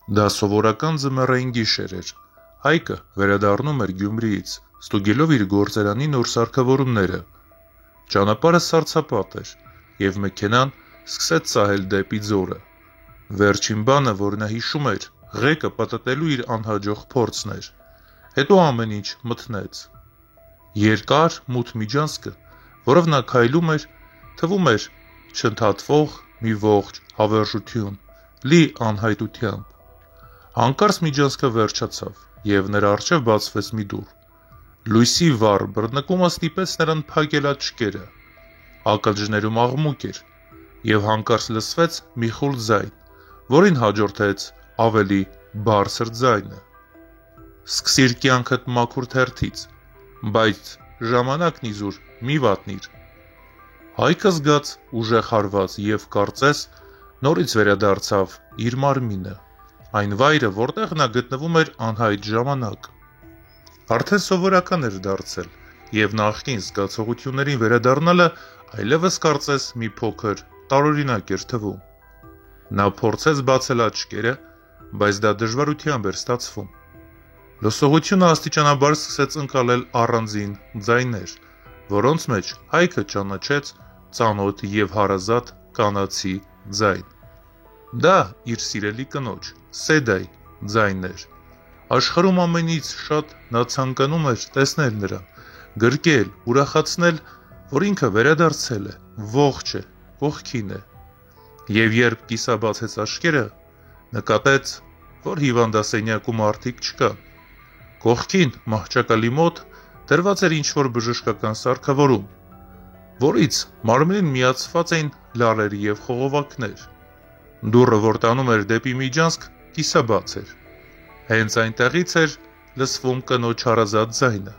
Դա սովորական ձմեռային գիշեր էր։ Հայկը վերադառնում էր Գյումրիից, ստուգելով իր գործարանի նոր սարքավորումները։ Ճանապարհը սառցապատ էր, և մեքենան սկսեց սահել դեպի ձորը։ Վերջին բանը, որ նա հիշում էր, ղեկը պտտելու իր անհաջող փորձն էր։ Հետո ամեն ինչ մթնեց։ Երկար, մութ միջանցքը, որով նա քայլում էր, թվում էր չընդհատվող մի ողջ հավերժություն, լի անհայտությամբ։ Հանկարծ միջանցքը վերջացավ, և նրա առջև բացվեց մի դուռ։ Լույսի վառ բռնկումը ստիպեց նրան փակել աչքերը։ Ակլջներում աղմուկ էր, և հանկարծ լսվեց մի խուլ ձայն, որին հաջորդեց ավելի բարձր ձայնը. «Սկսիր կյանքդ մաքուր թերթից, բայց ժամանակն իզուր մի վատնիր»։ Հայկը զգաց ուժեղարված և կարծես նորից վերադարձավ իր մարմինը, այն վայրը, որտեղ նա գտնվում էր անհայտ ժամանակ։ Արդեն սովորական էր դարձել, և նախկին զգացողություններին վերադառնալը այլևս կարծես մի փոքր տարօրինակ էր թվում։ Նա փորձեց բացել աչքերը, բայց դա դժվարությամբ էր ստացվում։ Լսողությունը աստիճանաբար սկսեց ընկալել առանձին ձայներ, որոնց մեջ Հայկը ճանաչեց ծանոթ և հարազատ կանացի ձայն։ Դա իր սիրելի կնոջ՝ Սեդայի ձայնն էր։ Աշխարհում ամենից շատ նա ցանկանում էր տեսնել նրան, գրկել, ուրախացնել, որ ինքը վերադարձել է, ողջ է, կողքին է։ Եվ երբ կիսաբացեց աչքերը, նկատեց, որ հիվանդասենյակում մարդիկ չկան։ Կողքին, մահճակալի մոտ, դրված էր ինչ-որ բժշկական սարքավորում, որից մարմնին միացված էին լարեր և խողովակներ։ Դուռը, որ տանում էր դեպի միջանցք, կիսաբաց էր։ Հենց այնտեղից էր լսվում կնոջ հարազատ ձայնը։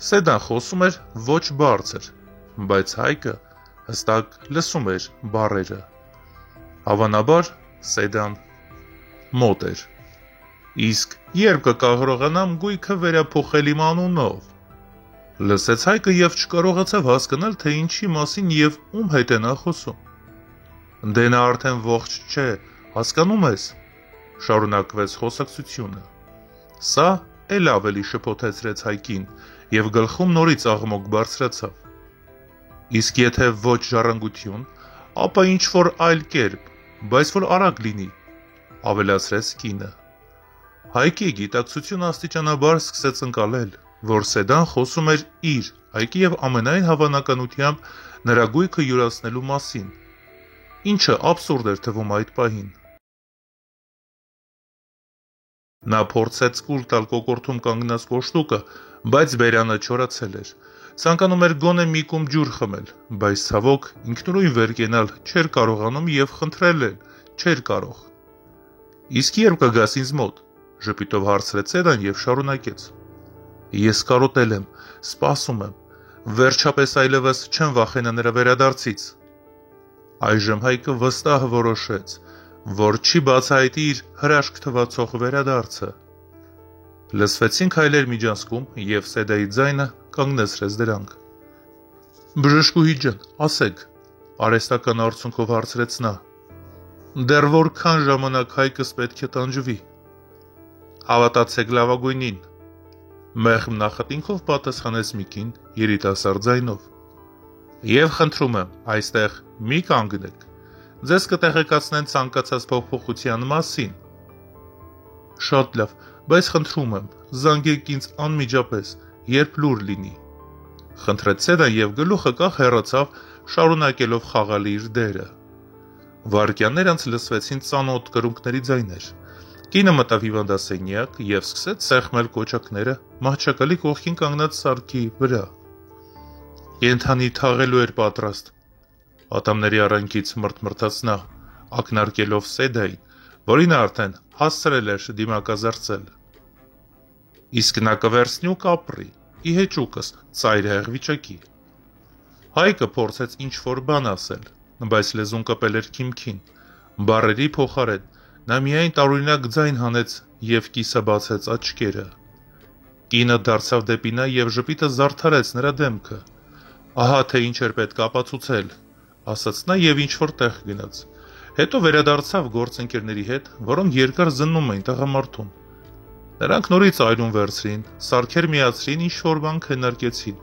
Սեդան խոսում էր ոչ բարձր, բայց Հայկը հստակ լսում էր բառերը։ Հավանաբար Սեդան մոտ էր։ «Իսկ երբ կկարողանամ գույքը վերափոխել իմ անունով»։ Լսեց Հայկը և չկարողացավ հասկանալ, թե ինչի մասին և ում հետ է նա խոսում։ «Դե նա արդեն ողջ չէ, հասկանո՞ւմ ես», շարունակվեց խոսակցությունը։ Սա էլ ավելի շփոթեցրեց Հայկին, և գլխում նորից աղմուկ բարձրացավ։ «Իսկ եթե ոչ ժառանգություն, ապա ինչ-որ այլ կերպ, բայց որ արագ լինի», ավելացրեց կինը։ Հայկի գիտակցությունը աստիճանաբար սկսեց ընկալել, որ Սեդան խոսում էր իր, Հայկի և ամենայն հավանականությամբ նրա գույքը յուրացնելու մասին, ինչը աբսուրդ էր թվում այդ պահին։ Նա փորձեց կուլ տալ կոկորդում կանգնած կոշտուկը, բայց բերանը չորացել էր։ Ցանկանում էր գոնե մի կում ջուր խմել, բայց ցավոք ինքնուրույն վեր կենալ չէր կարողանում և խնդրել էլ չէր կարող։ «Իսկ երբ կգաս ինձ մոտ», ժպիտով հարցրեց Սեդան և շարունակեց. «Ես կարոտել եմ, սպասում եմ, վերջապես այլևս չեմ վախենա նրա վերադարձից»։ Այժմ Հայկը վստահ որոշեց, որ չի բացահայտի իր հրաշք թվացող վերադարձը։ Լսվեցին քայլեր միջանցքում, և Սեդայի ձայնը կանգնեցրեց դրանք։ «Բժշկուհի ջան, ասեք», արհեստական արցունքով հարցրեց նա, «դեռ որքան ժամանակ Հայկս պետք է տանջվի»։ «Հավատացեք լավագույնին», մեղմ նախատինքով պատասխանեց մի կին երիտասարդ ձայնով։ «Եվ խնդրում եմ, այստեղ մի կանգնեք, ձեզ կտեղեկացնեն ցանկացած փոփոխության մասին»։ «Շատ լավ, բայց խնդրում եմ, զանգեք ինձ անմիջապես, երբ լուր լինի», խնդրեց Սեդան և գլուխը կախ հեռացավ, շարունակելով խաղալ իր դերը։ Վայրկյաններ անց լսվեցին ծանոթ կրունկների ձայներ։ Կինը մտավ հիվանդասենյակ և սկսեց սեղմել կոճակները մահճակալի կողքին կանգնած սարքի վրա։ «Կենդանի թաղելու էր պատրաստ», ատամների արանքից մռթմռթաց նա, ակնարկելով Սեդային, որին արդեն հասցրել էր դիմակազերծել։ «Իսկ նա կվերցնի ու կապրի, ի հեճուկս, ծայրահեղ վիճակի»։ Հայկը փորձեց ինչ-որ բան ասել, բայց լեզուն կպել էր քիմքին։ Բառերի փոխարեն նա միայն տարօրինակ ձայն հանեց և կիսաբացեց աչքերը։ Կինը դարձավ դեպի նա և ժպիտը զարդարեց նրա դեմքը։ «Ահա թե ինչ էր պետք ապացուցել», ասաց նա և ինչ-որ տեղ գնաց։ Հետո վերադարձավ գործընկերների հետ, որոնք երկար զննում էին տղամարդուն։ Նրանք նորից այրուն վերցրին, սարքեր միացրին, ինչ-որ բան քննարկեցին։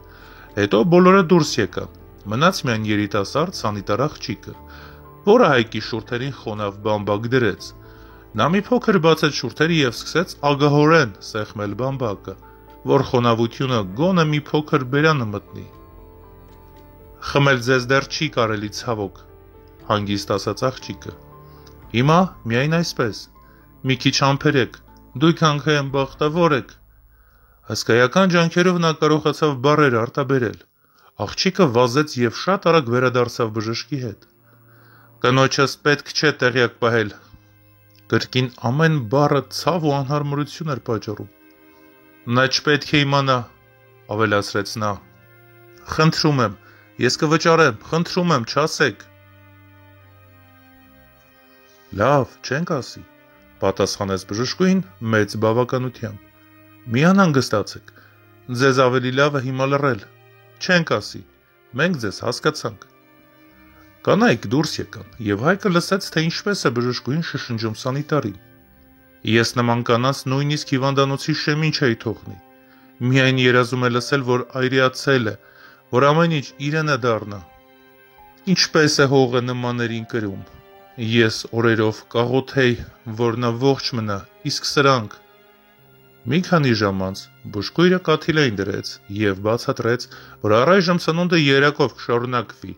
Հետո բոլորը դուրս եկան։ Մնաց միայն երիտասարդ սանիտար աղջիկը, որը Հայկի շուրթերին խոնավ բամբակ դրեց։ Նա մի փոքր բացեց շուրթերը եւ սկսեց ագահորեն սեղմել բամբակը, որ խոնավությունը գոնե մի փոքր բերանը մտնի։ Խմել ձեզ դեռ չի կարելի ցավոք, հանգիստ ասաց աղջիկը։ Հիմա միայն այսպես, մի քիչ համբերեք, դուք անգամ բախտավոր եք։ Հսկայական ջանքերով նա կարողացավ բառեր արտաբերել։ Աղջիկը վազեց եւ շատ արագ վերադարձավ բժշկի հետ։ Կնոջս պետք չէ տեղյակ պահել։ Կրկին ամեն բառը ցավ ու անհարմարություն էր պատճառում։ Նա չպետք է իմանա, ավելացրեց նա։ Խնդրում եմ, ես կվճարեմ, խնդրում եմ, չասեք։ Լավ, չենք ասի, պատասխանեց բժշկուհին մեծ բավականությամբ։ Մի անհանգստացեք, ձեզ ավելի լավ է հիմա լռել, չենք ասի, մենք ձեզ հասկացանք։ Կանայք դուրս եկան, եւ Հայկը լսեց, թե ինչպես է բժշկուհին շշնջում սանիտարին։ Ես նման կանանց նույնիսկ հիվանդանոցի շեմին չէի թողնի։ Միայն երազում է լսել, որ այրիացել է, որ ամեն ինչ իրենը դառնա։ Ինչպես է հողը նմաններին կրում։ Ես օրերով կաղոթեի, որ նա ողջ մնա, իսկ սրանք։ Մի քանի ժամ անց բուժքույրը կաթիլային դրեց եւ բացատրեց, որ առայժմ սնունդը երակով կշարունակվի։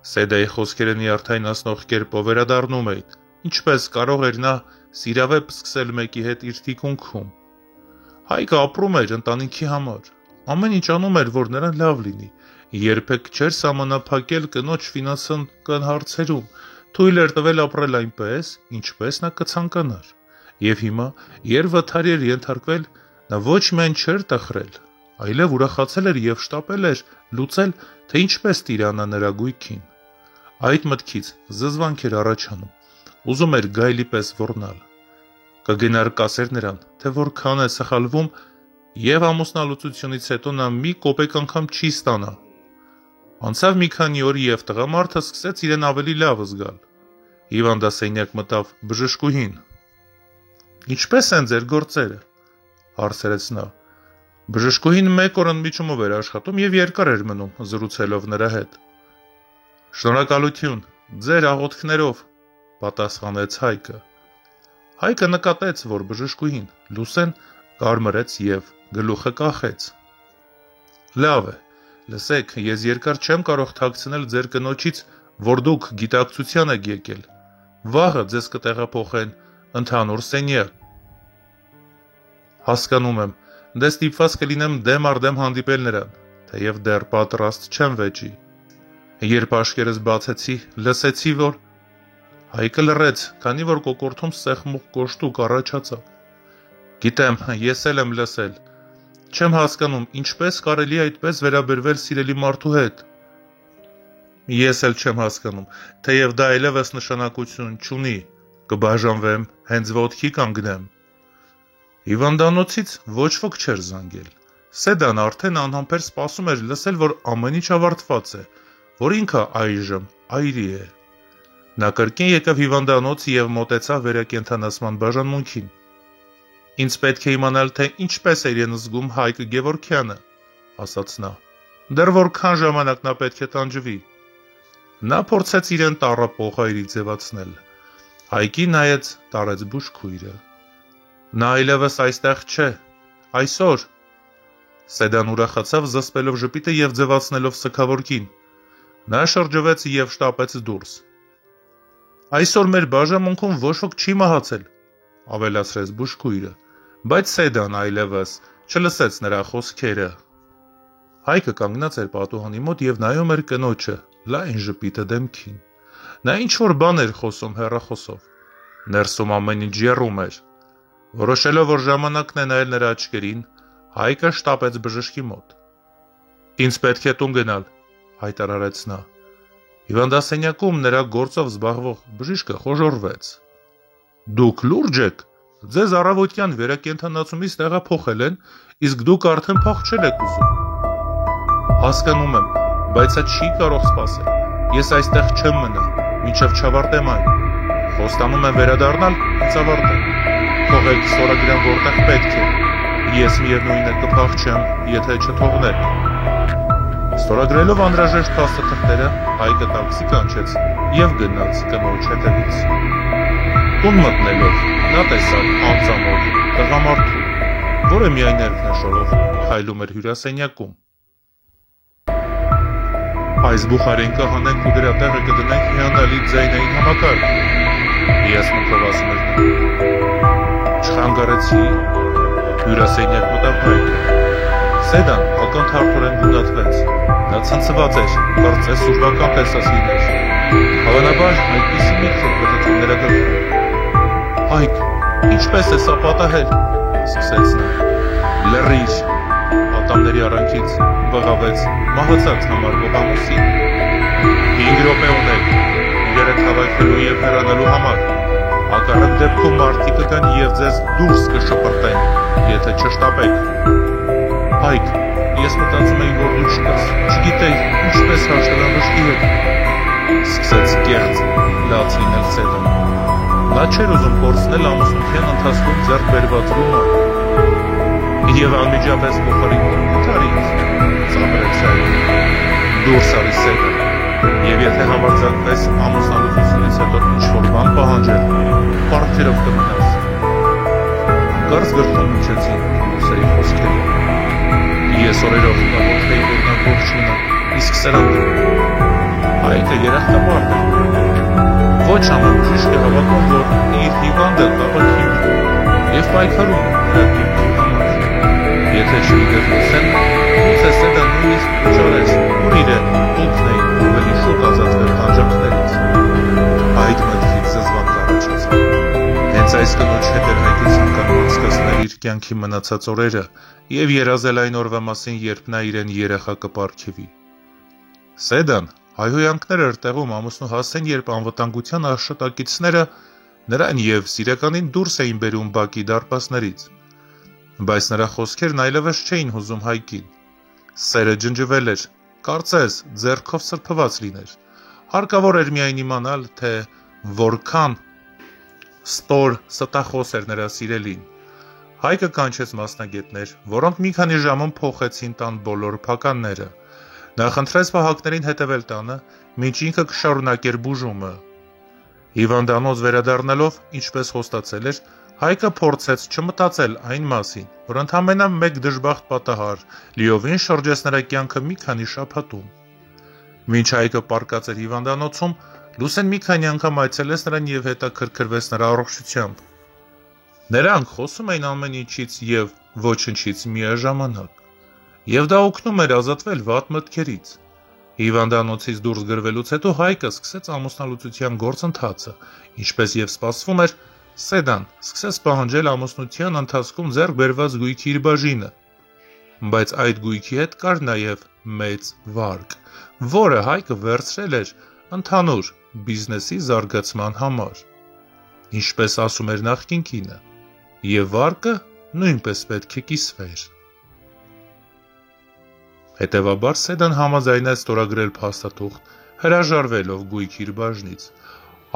Սեդայի խոսքերը նյարդայնացնող կերպով վերադառնում էին, ինչպես կարող էր նա սիրավեպ սկսել մեկի հետ իր թիկունքում։ Հայկը ապրում էր ընտանիքի համար, ամեն ինչ անում էր, որ նրան լավ լինի, երբեք չէր սահմանափակել կնոջ ֆինանսական հարցերում, թույլ էր տվել ապրել այնպես, ինչպես նա կցանկանար։ Եվ հիմա, երբ վթարի էր ենթարկվել, նա ոչ միայն չէր տխրել, այլև ուրախացել էր եւ շտապել էր լուծել, թե ինչպես տիրանա նրա գույքին։ Այդ մտքից զզվանք էր առաջանում, ուզում էր գայլի պես ոռնալ։ Կգնար կասեր նրան, թե որքան է սխալվում, եւ ամուսնալուծությունից հետո նա մի կոպեկ անգամ չի ստանա։ Անցավ մի քանի օր եւ տղամարդը սկսեց իրեն ավելի լավ զգալ։ Հիվանդասենյակ մտավ բժշկուհին։ Ինչպես են ձեր գործերը, հարցրեց նա։ Բժշկուհին մեկ օր ընդմիջումով էր աշխատում եւ երկար էր մնում զրուցելով նրա հետ։ Շնորհակալություն, ձեր աղոթքներով, պատասխանեց Հայկը։ Հայկը նկատեց, որ բժշկուհին լուսեն կարմրեց եւ գլուխը կախեց։ Լավ է, լսեք, ես երկար չեմ կարող թաքցնել ձեր կնոջից, որ դուք գիտակցության եք եկել։ Վաղը ձեզ կտեղափոխեն ընդհանուր սենյակ։ Հասկանում եմ, դե ստիպված կլինեմ դեմ առ դեմ հանդիպել նրան, թեև դեռ պատրաստ չեմ վեճի։ Երբ աշկերս բացեցի, լսեցի, որ Հայկը լռեց, քանի որ կոկորդում սեղմող կոշտուկ առաջացավ։ Գիտեմ, ես էլ եմ լսել։ Չեմ հասկանում, ինչպես կարելի է այդպես վերաբերվել սիրելի մարդու հետ։ Ես էլ չեմ հասկանում, թեև դա այլևս նշանակություն չունի, կբաժանվեմ, հենց ոտքի կանգնեմ։ Հիվանդանոցից ոչ ոք չէր զանգել։ Սեդան արդեն անհամբեր սպասում էր լսել, որ ամեն ինչ ավարտված է, որ ինքը այժմ այրի է։ Նա կրկին եկավ հիվանդանոց եւ մոտեցավ վերակենդանացման բաժանմունքին։ Ինձ պետք է իմանալ, թե ինչպես է իրեն զգում Հայկը Գևորգյանը, ասաց նա։ Դեռ որքան ժամանակ նա պետք է տանջվի։ Նա փորձեց իրեն տառապողայրի ձևացնել։ Հայկի նայեց տարեց բուժքույրը։ Նա այլևս այստեղ չէ, այսօր։ Սեդան ուրախացավ զսպելով ժպիտը եւ ձևացնելով սքավորքին։ Նա շրջվեց եւ շտապեց դուրս։ Այսօր մեր բաժանմունքում ոչ ոք չի մահացել, ավելացրեց բուժքույրը, բայց Սեդան այլևս չլսեց նրա խոսքերը։ Հայկը կանգնած էր պատուհանի մոտ եւ նայում էր կնոջը, լայն ժպիտը դեմքին։ Նա ինչ-որ բան էր խոսում հեռախոսով։ Ներսում ամեն ինչ եռում էր։ Որոշելով, որ ժամանակն է նայել նրա աչքերին, Հայկը շտապեց բժշկի մոտ։ Ինձ պետք է տուն գնալ, հայտարարեց նա։ Հիվանդասենյակում նրա գործով զբաղվող բժիշկը խոժոռվեց։ Դուք լուրջ եք, ձեզ առավոտյան վերակենդանացումից տեղափոխել են, իսկ դուք արդեն փախչել եք ուզում։ Հասկանում եմ, բայց այդ չի կարող սպասել։ Ես այստեղ չեմ մնա, մինչև չավարտեմ այն։ Խոստանում եմ վերադառնալ, ինձ ավարտել։ Թողեք ստորագրան որտեղ պետք է։ Ես միևնույն է կփախչեմ, եթե չթողնեք։ Ստորագրելով անհրաժեշտ փաստաթղթերը, Հայկը տաքսի կանչեց եւ գնաց կնոջ հետևից։ Տուն մտնելով, նա տեսավ անծանոթ տղամարդու, որը միայն ներքնաշորով քայլում էր հյուրասենյակում։ Այս բուխարենկը հանենք ու դրա տեղը կդնենք հիանալի ձայնային համակարգ։ Ես մտքով ասում էր նա։ Չխանգարեցի, հյուրասենյակ մտավ Հայկը։ Սեդան ակնթարթորեն գունատվեց։ Նա ցնցված էր, կարծես սուրբական տեսած լիներ։ Հավանաբար այդպիսի միտք էր պտտվում նրա գլխում։ Հայկ, ինչպես է սա պատահել, սկսեց նա։ Լռիր, ատամների արանքից բղավեց մահացած համարվող ամուսին։ 5 րոպե ունեք, իրերը թավայքելու և հեռանալու համար։ Հակառակ դեպքում մարդիկ կգան և ձեզ դուրս կշպրտեն, եթե չշտապեք։ Հայկ, ես մտածում էի, որ դու չկաս, չգիտեի, ինչպես հաշտվանվշտի հետ։ Սկսեց կեղծ լաց լինել Սեդան։ Նա չէր ուզում կորցնել ամուսնության ընթացքում ձեռք բերված գումարը։ Եվ անմիջապես փոխարինը ուտարից, ծաղրեց Հայկը։ Դուրս արի Սեդան, և եթե համարձակվես ամուսնալուծությունից հետո ինչ-որ բան պահանջել, պարտքերով կմնաս։ Կարծ գլխում միջեցին Լուսեի խոսքերը։ Ես օրերով կամոթեի, որ նա ողջ մնա, իսկ սրանք Հայկը երախտամարդ է։ Ոչ ամեն բժիշկ է հավատում, որ իր հիվանդը կապակի և պայքարում է նրա դիմքի համար։ Եթե չլիներ Լուսեն, գուցե Սեդան նույնիսկ չարեց, որ իրեն օգնեին ավելի շուտ ազատվել խանջանքներից։ Այդ մտքից զզվանք առաջացավ։ Հենց այս կնոջ հետ էր Հայկը ցանկանում անցկացնել իր կյանքի մնացած օրերը և երազել այն օրվա մասին, երբ նա իրեն երեխա կպարգևի։ Սեդան հայհոյանքներ էր տեղում ամուսնու հասցեն, երբ անվտանգության աշխատակիցները նրան և սիրականին դուրս էին բերում բակի դարպասներից։ Բայց նրա խոսքերն այլևս չէին հուզում Հայկին։ Սերը ջնջվել էր, կարծես ձեռքով սրբված լիներ։ Հարկավոր էր միայն իմանալ, թե որքան ստոր ստախոս էր նրա սիրելին։ Հայկը կանչեց մասնագետներ, որոնք մի քանի ժամում փոխեցին տան բոլոր փականները։ Նա խնդրեց փահակներին հետևել տանը, մինչ ինքը կշարունակեր բուժումը։ Հիվանդանոց վերադառնալով, ինչպես խոստացել էր, Հայկը փորձեց չմտածել այն մասին, որ ընդամենը մեկ դժբախտ պատահար լիովին շրջեց նրա կյանքը մի քանի շաբաթում։ Մինչ Հայկը պառկած էր հիվանդանոցում, Լուսեն մի քանի անգամ այցելեց նրան և հետաքրքրվեց նրա առողջությամբ։ Նրանք խոսում էին ամեն ինչից և ոչնչից միաժամանակ, և դա օգնում էր ազատվել վատ մտքերից։ Հիվանդանոցից դուրս գրվելուց հետո Հայկը սկսեց ամուսնալուծության գործընթացը, ինչպես և սպասվում էր, Սեդան սկսեց պահանջել ամուսնության ընթացքում ձեռք բերված գույքի իր բաժինը, բայց այդ գույքի հետ կար նաև մեծ վարկ, որը Հայկը վերցրել էր ընդհանուր բիզնեսի զարգացման համար, ինչպես ասում էր նախկին կինը, և վարկը նույնպես պետք է կիսվեր։ Հետևաբար Սեդան համաձայնեց ստորագրել փաստաթուղթ, հրաժարվելով գույքի իր բաժնից։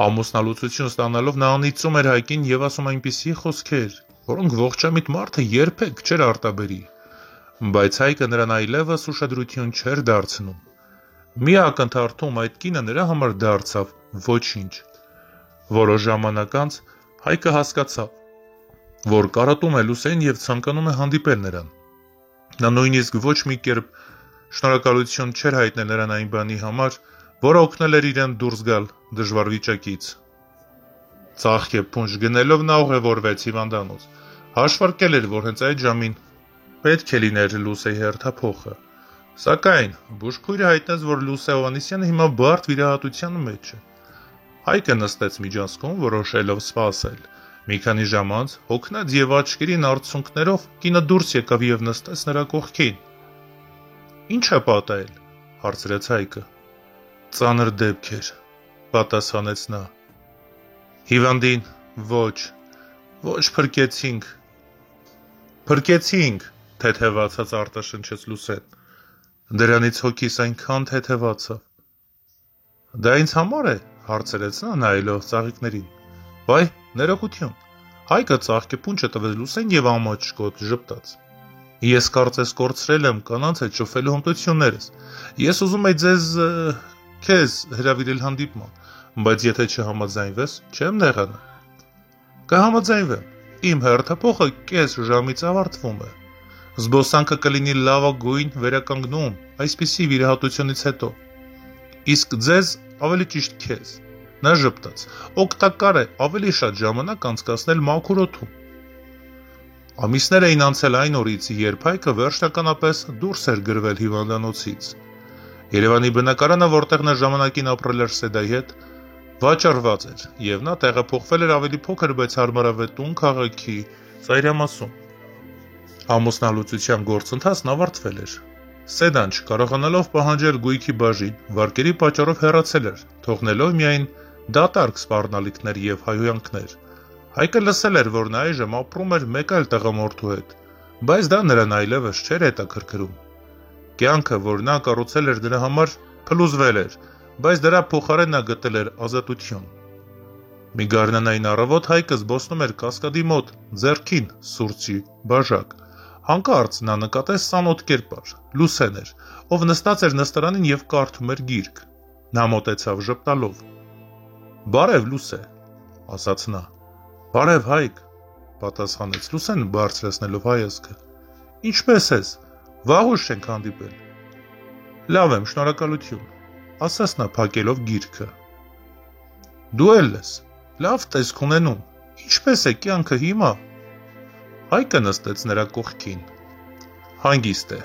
Ամուսնալուծություն ստանալով նա անիծում էր Հայկին և ասում այնպիսի խոսքեր, որոնք ողջամիտ մարդը երբեք չէր արտաբերի, բայց Հայկը նրան այլևս ուշադրություն չէր դարձնում։ Մի ակնթարթում այդ կինը նրա համար դարձավ ոչինչ։ Որոշ ժամանակ անց Հայկը հասկացավ, որ կարոտում է Լուսեն և ցանկանում է հանդիպել նրան։ Նա նույնիսկ ոչ մի կերպ շնորհակալություն չէր հայտնել նրան այն բանի համար, որը օգնել էր իրեն դուրս գալ դժվար վիճակից։ Ծաղկե փունջ գնելով նա ուղևորվեց հիվանդանոց։ Հաշվարկել էր, որ հենց այդ ժամին պետք է լիներ Լուսեի հերթափոխը։ Սակայն բուժքույրը հայտնեց, որ Լուսե Հովհաննիսյանը հիմա բարդ վիրահատության մեջ է։ Հայկը նստեց միջանցքում, որոշելով սպասել։ Մի քանի ժամ անց, հոգնած և աչքերին արցունքներով, կինը դուրս եկավ և նստեց նրա կողքին։ «Ի՞նչ է պատահել», հարցրեց Հայկը։ «Ծանր դեպք էր», պատասխանեց նա։ «Հիվանդին ոչ փրկեցինք»։ «Փրկեցինք», թեթևացած արտաշնչեց Լուսեն։ Դրանից հոգիս այնքան թեթևացավ։ «Դա ինձ համար է», հարցրեց նա նայելով ծաղիկներին։ Վայ, ներողություն։ Հայկը ծաղկե փունչը տվեց Լուսեն եւ ամաչկոտ ժպտաց։ Ես կարծես կորցրել եմ կանանց հետ շփվելու հմտություններս։ Ես ուզում եի քեզ հրավիրել հանդիպման, բայց եթե չհամաձայնվես, չեմ նեղանա։ Կհամաձայնվեմ։ Իմ հերթափոխը կես ժամից ավարտվում է։ Զբոսանքը կլինի լավագույն վերականգնում այսպիսի վիրահատությունից հետո։ Իսկ ձեզ, ավելի ճիշտ քեզ, նա ժպտաց, օգտակար է ավելի շատ ժամանակ անցկացնել մաքուր օդում։ Ամիսներ էին անցել այն օրից, երբ Հայկը վերջնականապես դուրս էր գրվել հիվանդանոցից։ Երևանի բնակարանը, որտեղ նա ժամանակին ապրել էր Սեդայի հետ, վաճառված էր, եւ նա տեղափոխվել էր ավելի փոքր, բայց հարմարավետ տուն քաղաքի ծայրամասում։ Ամուսնալուծության գործընթացն ավարտվել էր։ Սեդան, չկարողանալով պահանջել գույքի բաժին, վարկերի պատճառով հեռացել էր, թողնելով միայն դատարկ սպառնալիքներ եւ հայհոյանքներ։ Հայկը լսել էր, որ նա այժմ ապրում էր մեկ այլ տղամարդու հետ, բայց դա նրան այլևս չէր հետաքրքրում։ Կյանքը, որ նա կառուցել էր նրա համար, փլուզվել էր, բայց դրա փոխարեն նա գտել էր ազատություն։ Մի գարնանային առավոտ Հայկը զբոսնում էր Կասկադի մոտ, ձեռքին սուրճի բաժակ։ Հանկարծ նա նկատեց սանոթ կերպար, Լուսեն էր, ով նստած էր նստարանին եւ կարդում էր գիրք։ Նա մոտեցավ ժպտալով։ «Բարև, Լուսե», ասաց նա։ «Բարև, Հայկ», պատասխանեց Լուսեն բարձրացնելով հայացքը։ «Ինչպե՞ս ես, վաղուց չենք հանդիպել»։ «Լավ եմ, շնորհակալություն», ասաց նա փակելով գիրքը։ «Դու էլ ես, լավ տեսք ունենում, ինչպե՞ս է կյանքը հիմա»։ Հայկը նստեց նրա կողքին։ «Հանգիստ է,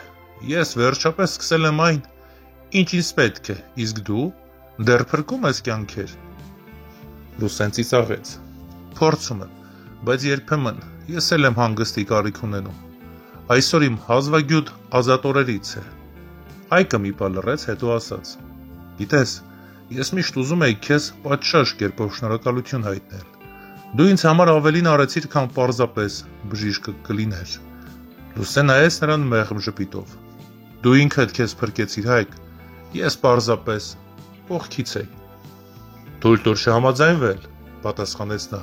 ես վերջապես սկսել եմ այն, ինչ ինձ պետք է, իսկ դու դեռ փրկում ես կյանքեր»։ Լուսեն ծիծաղեց։ «Փորձում եմ, բայց երբեմն ես էլ եմ հանգստի կարիք ունենում։ Այսօր իմ հազվագյուտ ազատ օրերից է»։ Հայկը մի պահ լռեց, հետո ասաց. «Գիտես, ես միշտ ուզում էի քեզ պատշաճ կերպով շնորհակալություն հայտնել։ Դու ինձ համար ավելին արեցիր, քան պարզապես բժիշկը կլիներ»։ Լուսեն նայեց նրան մեղմ ժպիտով։ «Դու ինքդ քեզ փրկեցիր, Հայկ, ես պարզապես կողքից էի»։ «Թույլ տուր չհամաձայնվել», պատասխանեց նա։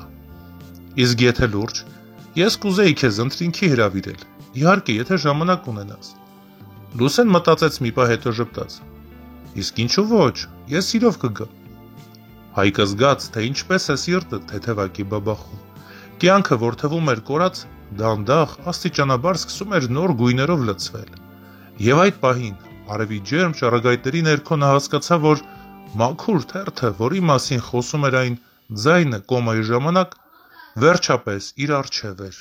«Իսկ եթե լուրջ, ես կուզեի քեզ ընթրինքի հրավիրել, իհարկե, եթե ժամանակ ունենաս»։ Լուսեն մտածեց մի պահ, հետո ժպտաց. «Իսկ ինչու ոչ, ես սիրով կգամ»։ Հայկը զգաց, թե ինչպես է սիրտը թեթևակի բաբախում։ Կյանքը, որ թվում էր կորած, դանդաղ, աստիճանաբար սկսում էր նոր գույներով լցվել։ Եվ այդ պահին, արևի ջերմ ճառագայթների ներքո նա հասկացավ, որ մաքուր թերթը, որի մասին խոսում էր այն ձայնը կոմայի ժամանակ, վերջապես իր առջև էր։